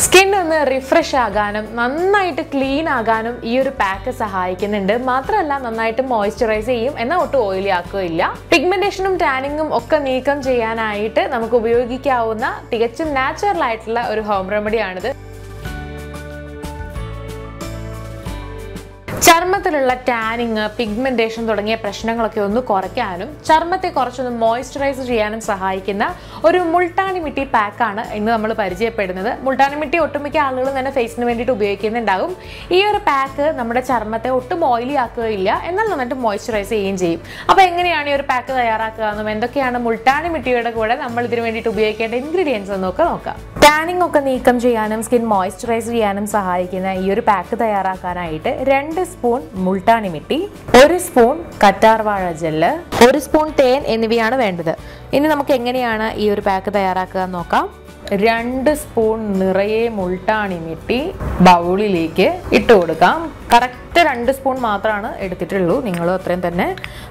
Skin ഒന്ന് refresh ആകാനും നന്നായിട്ട് ക്ലീൻ ആകാനും ഈ ഒരു പാക്ക് സഹായിക്കുന്നുണ്ട്. മാത്രമല്ല നന്നായിട്ട് മോയ്സ്ചറൈസ് ചെയ്യും, എന്നാൽ ഒട്ടും ഓയിലി ആക്കുകയില്ല. പിഗ്മെന്റേഷനും ടാനിങ്ങും ഒക്കെ നീക്കം ചെയ്യാനായിട്ട് നമുക്ക് ഉപയോഗിക്കാവുന്ന തികച്ചും നാച്ചുറൽ ആയിട്ടുള്ള ഒരു ഹോം റെമഡിയാണിത്. ചർമ്മത്തിലുള്ള ടാനിങ്, പിഗ്മെന്റേഷൻ തുടങ്ങിയ പ്രശ്നങ്ങളൊക്കെ ഒന്ന് കുറയ്ക്കാനും ചർമ്മത്തെ കുറച്ചൊന്ന് മോയ്സ്ചറൈസ് ചെയ്യാനും സഹായിക്കുന്ന ഒരു മുൾട്ടാനി മിട്ടി പാക്കാണ് ഇന്ന് നമ്മൾ പരിചയപ്പെടുന്നത്. മുൾട്ടാനി മിട്ടി ഒട്ടുമിക്ക ആളുകളും തന്നെ ഫേസിന് വേണ്ടിയിട്ട് ഉപയോഗിക്കുന്നുണ്ടാകും. ഈ ഒരു പാക്ക് നമ്മുടെ ചർമ്മത്തെ ഒട്ടും ഓയിലി ആക്കുകയില്ല, എന്നാൽ നന്നായിട്ട് മോയ്സ്ചറൈസ് ചെയ്യുകയും ചെയ്യും. അപ്പോൾ എങ്ങനെയാണ് ഈ ഒരു പാക്ക് തയ്യാറാക്കുക എന്നും എന്തൊക്കെയാണ് മുൾട്ടാനി മിട്ടിയുടെ കൂടെ നമ്മൾ ഇതിന് വേണ്ടിയിട്ട് ഉപയോഗിക്കേണ്ട ഇൻഗ്രീഡിയൻസ് എന്നൊക്കെ നോക്കാം. ടാനിങ് ഒക്കെ നീക്കം ചെയ്യാനും സ്കിൻ മോയ്സ്ചറൈസ് ചെയ്യാനും സഹായിക്കുന്ന ഈ ഒരു പാക്ക് തയ്യാറാക്കാനായിട്ട് 2 സ്പൂൺ മുൾട്ടാനി മിട്ടി, 1 സ്പൂൺ കറ്റാർവാഴ ജെല്ല്, 1 സ്പൂൺ തേൻ എന്നിവയാണ് വേണ്ടത്. ഇനി നമുക്ക് എങ്ങനെയാണ് ഈ ഒരു പാക്ക് തയ്യാറാക്കുക എന്ന് നോക്കാം. 2 സ്പൂൺ നിറയെ മുൾട്ടാനി മിട്ടി ബൗളിലേക്ക് ഇട്ട് കൊടുക്കാം. കറക്റ്റ് 2 സ്പൂൺ മാത്രമാണ് എടുത്തിട്ടുള്ളൂ. നിങ്ങളും അത്രയും തന്നെ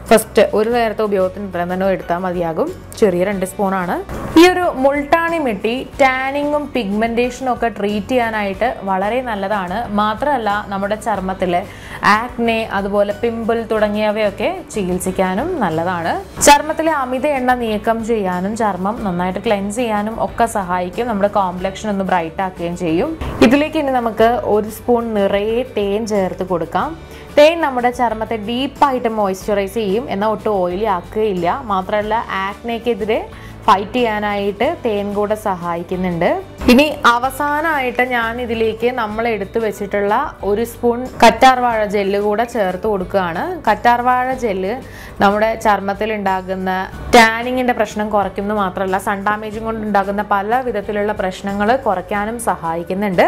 ഫസ്റ്റ് ഒരു നേരത്തെ ഉപയോഗത്തിന് ഇത്രയും തന്നെ എടുത്താൽ മതിയാകും. ചെറിയ 2 സ്പൂണാണ്. ഈ ഒരു മുൾട്ടാനി മിട്ടി ടാനിങ്ങും പിഗ്മെന്റേഷനും ഒക്കെ ട്രീറ്റ് ചെയ്യാനായിട്ട് വളരെ നല്ലതാണ്. മാത്രമല്ല നമ്മുടെ ചർമ്മത്തിലെ ആക്നെ, അതുപോലെ പിമ്പിൾ തുടങ്ങിയവയൊക്കെ ചികിത്സിക്കാനും നല്ലതാണ്. ചർമ്മത്തിലെ അമിത എണ്ണ നീക്കം ചെയ്യാനും ചർമ്മം നന്നായിട്ട് ക്ലെൻസ് ചെയ്യാനും ഒക്കെ സഹായിക്കും. നമ്മുടെ കോംപ്ലക്ഷൻ ഒന്ന് ബ്രൈറ്റ് ആക്കുകയും ചെയ്യും. ഇതിലേക്ക് ഇനി നമുക്ക് 1 സ്പൂൺ നിറയെ തേൻ ചേർത്ത് കൊടുക്കാം. തേൻ നമ്മുടെ ചർമ്മത്തെ ഡീപ്പായിട്ട് മോയ്സ്ചറൈസ് ചെയ്യും, എന്നാൽ ഒട്ടും ഓയിലി ആക്കുകയില്ല. മാത്രമല്ല ആക്നെക്കെതിരെ ഫൈറ്റ് ചെയ്യാനായിട്ട് തേൻ കൂടെ സഹായിക്കുന്നുണ്ട്. ഇനി അവസാനമായിട്ട് ഞാൻ ഇതിലേക്ക് നമ്മൾ എടുത്തു വെച്ചിട്ടുള്ള 1 സ്പൂൺ കറ്റാർവാഴ ജെല്ല് കൂടെ ചേർത്ത് കൊടുക്കുകയാണ്. കറ്റാർവാഴ ജെല്ല് നമ്മുടെ ചർമ്മത്തിൽ ഉണ്ടാകുന്ന ടാനിങ്ങിന്റെ പ്രശ്നം കുറയ്ക്കുന്നു മാത്രമല്ല സൺ ഡാമേജും കൊണ്ട് ഉണ്ടാകുന്ന പല വിധത്തിലുള്ള പ്രശ്നങ്ങൾ കുറയ്ക്കാനും സഹായിക്കുന്നുണ്ട്.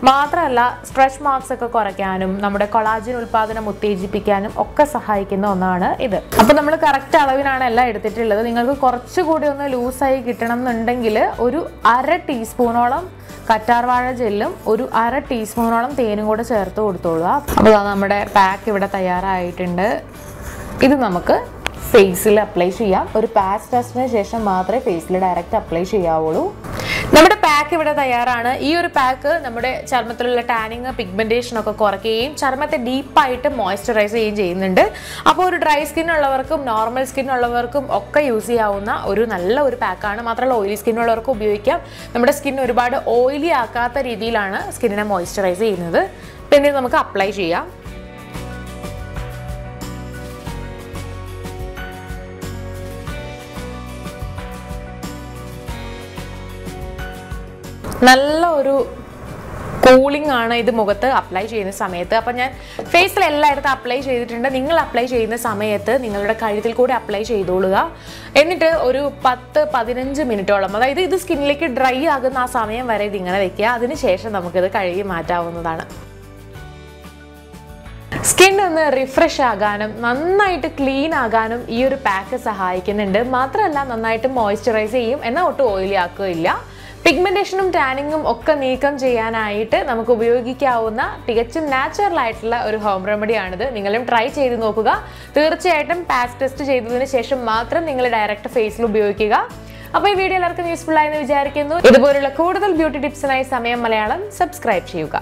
മാത്രമല്ല സ്ട്രെച്ച് മാർക്സ് ഒക്കെ കുറയ്ക്കാനും നമ്മുടെ കൊളാജൻ ഉൽപാദനം ഉത്തേജിപ്പിക്കാനും ഒക്കെ സഹായിക്കുന്ന ഒന്നാണ് ഇത്. അപ്പോൾ നമ്മൾ കറക്റ്റ് അളവിനാണ് എല്ലാം എടുത്തിട്ടുള്ളത്. നിങ്ങൾക്ക് കുറച്ചുകൂടി ഒന്ന് ലൂസായി കിട്ടണം എന്നുണ്ടെങ്കിൽ ഒരു 1/2 ടീസ്പൂണോളം കറ്റാർവാഴ ജെല്ലും ഒരു 1/2 ടീസ്പൂണോളം തേനും കൂടെ ചേർത്ത് കൊടുത്തോളുക. അപ്പോൾ നമ്മുടെ പാക്ക് ഇവിടെ തയ്യാറായിട്ടുണ്ട്. ഇത് നമുക്ക് ഫേസിൽ അപ്ലൈ ചെയ്യാം. ഒരു പാച്ച് ടെസ്റ്റിന് ശേഷം മാത്രമേ ഫേസിൽ ഡയറക്റ്റ് അപ്ലൈ ചെയ്യാവുള്ളൂ. നമ്മുടെ പാക്ക് ഇവിടെ തയ്യാറാണ്. ഈ ഒരു പാക്ക് നമ്മുടെ ചർമ്മത്തിലുള്ള ടാനിങ്, പിഗ്മെന്റേഷൻ ഒക്കെ കുറയ്ക്കുകയും ചർമ്മത്തെ ഡീപ്പായിട്ട് മോയ്സ്ചറൈസ് ചെയ്യുകയും ചെയ്യുന്നുണ്ട്. അപ്പോൾ ഒരു ഡ്രൈ സ്കിൻ ഉള്ളവർക്കും നോർമൽ സ്കിൻ ഉള്ളവർക്കും ഒക്കെ യൂസ് ചെയ്യാവുന്ന ഒരു നല്ല ഒരു പാക്കാണ്. മാത്രമല്ല ഓയിലി സ്കിൻ ഉള്ളവർക്കും ഉപയോഗിക്കാം. നമ്മുടെ സ്കിൻ ഒരുപാട് ഓയിലി ആക്കാത്ത രീതിയിലാണ് സ്കിന്നിനെ മോയ്സ്ചറൈസ് ചെയ്യുന്നത്. പിന്നെ നമുക്ക് അപ്ലൈ ചെയ്യാം. നല്ല ഒരു കൂളിംഗ് ആണ് ഇത് മുഖത്ത് അപ്ലൈ ചെയ്യുന്ന സമയത്ത്. അപ്പം ഞാൻ ഫേസിൽ എല്ലായിടത്തും അപ്ലൈ ചെയ്തിട്ടുണ്ട്. നിങ്ങൾ അപ്ലൈ ചെയ്യുന്ന സമയത്ത് നിങ്ങളുടെ കഴുത്തിൽ കൂടെ അപ്ലൈ ചെയ്തോളുക. എന്നിട്ട് ഒരു 10-15 മിനിറ്റോളം, അതായത് ഇത് സ്കിന്നിലേക്ക് ഡ്രൈ ആകുന്ന ആ സമയം വരെ ഇതിങ്ങനെ വെക്കുക. അതിനുശേഷം നമുക്കിത് കഴുകി മാറ്റാവുന്നതാണ്. സ്കിൻ ഒന്ന് റിഫ്രഷ് ആകാനും നന്നായിട്ട് ക്ലീൻ ആകാനും ഈ ഒരു പാക്ക് സഹായിക്കുന്നുണ്ട്. മാത്രമല്ല നന്നായിട്ട് മോയ്സ്ചറൈസ് ചെയ്യും, എന്നാൽ ഒട്ടും ഓയിലി ആക്കുകയില്ല. പിഗ്മെന്റേഷനും ടാനിങ്ങും ഒക്കെ നീക്കം ചെയ്യാനായിട്ട് നമുക്ക് ഉപയോഗിക്കാവുന്ന തികച്ചും നാച്ചുറൽ ആയിട്ടുള്ള ഒരു ഹോം റെമഡിയാണിത്. നിങ്ങളും ട്രൈ ചെയ്ത് നോക്കുക. തീർച്ചയായിട്ടും പാച്ച് ടെസ്റ്റ് ചെയ്തതിന് ശേഷം മാത്രം നിങ്ങൾ ഡയറക്റ്റ് ഫേസിൽ ഉപയോഗിക്കുക. അപ്പോൾ ഈ വീഡിയോ എല്ലാവർക്കും യൂസ്ഫുൾ ആയെന്ന് വിചാരിക്കുന്നു. ഇതുപോലുള്ള കൂടുതൽ ബ്യൂട്ടി ടിപ്സിനായി സമയം മലയാളം സബ്സ്ക്രൈബ് ചെയ്യുക.